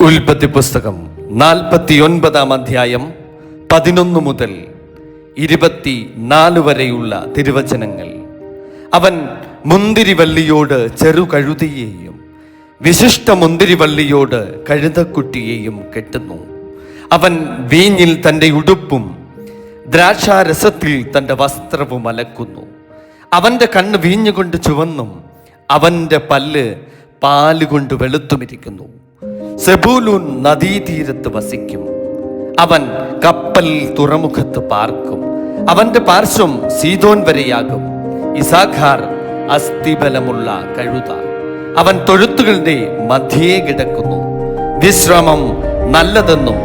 ഉൽപ്പത്തി പുസ്തകം 49 അധ്യായം 11 മുതൽ 24 വരെയുള്ള തിരുവചനങ്ങൾ. അവൻ മുന്തിരിവള്ളിയോട് ചെറുകഴുതിയെയും വിശിഷ്ട മുന്തിരിവള്ളിയോട് കഴുതക്കുട്ടിയെയും കെട്ടുന്നു. അവൻ വീഞ്ഞിൽ തൻ്റെ ഉടുപ്പും ദ്രാക്ഷാരസത്തിൽ തൻ്റെ വസ്ത്രവും അലക്കുന്നു. അവൻ്റെ കണ്ണ് വീഞ്ഞുകൊണ്ട് ചുവന്നും അവൻ്റെ പല്ല് പാലുകൊണ്ട് വെളുത്തുമിരിക്കുന്നു. സെബൂലൂൻ നദീതീരത്ത് വസിക്കും. അവൻ കപ്പൽ തുറമുഖത്ത് പാർക്കും. അവന്റെ പാർശ്വം സീദോൻ വരെയാകും. ഇസാഖാർ അസ്ഥിബലമുള്ള കഴുത. അവൻ തൊഴുത്തുകളുടെ മധ്യേ കിടക്കുന്നു. വിശ്രമം നല്ലതെന്നും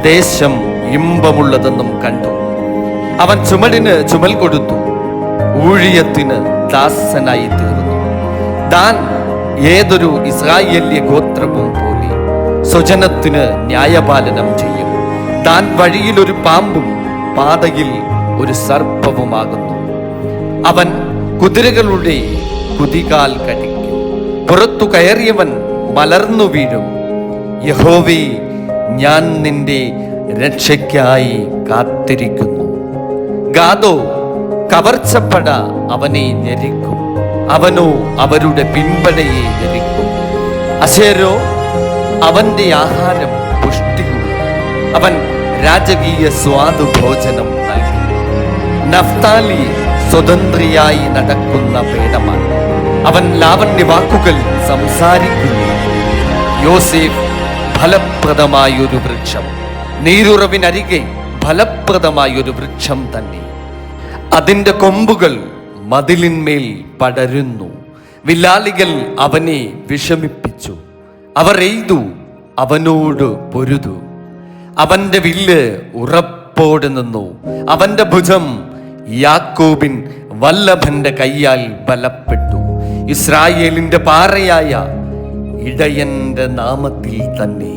ദേശം ഇമ്പമുള്ളതെന്നും കണ്ടു. അവൻ ചുമടിന് ചുമൽ കൊടുത്തു, ഊഴിയത്തിന് ദാസനായി തീർന്നു. താൻ ഏതൊരു ഇസ്രായേല്യ ഗോത്രവും പോലെ സ്വജനത്തിന് ന്യായപാലനം ചെയ്യും. താൻ വഴിയിൽ ഒരു പാമ്പും പാതയിൽ ഒരു സർപ്പവുമാകുന്നു. അവൻ കുതിരകളുടെ കുതികാൽ കടിക്കും. പുറത്തു കയറിയവൻ മലർന്നു വീഴും. യഹോവേ, ഞാൻ നിന്റെ രക്ഷയ്ക്കായി കാത്തിരിക്കുന്നു. ഗാദോ കവർച്ചപ്പട അവനെ ഞെരിക്കും. അവനോ അവരുടെ പിൻപടയെ ഞെരിക്കും. അശേരോ അവന്റെ ആഹാരം പുഷ്ടിയുള്ളൂ. അവൻ രാജകീയ സ്വാദുഭോജനം നൽകി. നഫ്താലി സ്വതന്ത്രയായി നടക്കുന്ന പേടമാണ്. അവൻ ലാവണ്യ വാക്കുകൾ സംസാരിക്കുന്നു. യോസേഫ് ഫലപ്രദമായൊരു വൃക്ഷം, നീരുറവിനരികെ ഫലപ്രദമായൊരു വൃക്ഷം തന്നെ. അതിൻ്റെ കൊമ്പുകൾ മതിലിന്മേൽ പടരുന്നു. വില്ലാളികൾ അവനെ വിഷമിപ്പിച്ചു. അവർ എയ്തു അവനോട് പൊരുതു. അവന്റെ വില്ല് ഉറപ്പോടെ നിന്നു. അവന്റെ ഭുജം യാക്കോബിൻ വല്ലഭന്റെ കയ്യാൽ ബലപ്പെട്ടു. ഇസ്രായേലിന്റെ പാറയായ ഇടയന്റെ നാമത്തിൽ തന്നെ.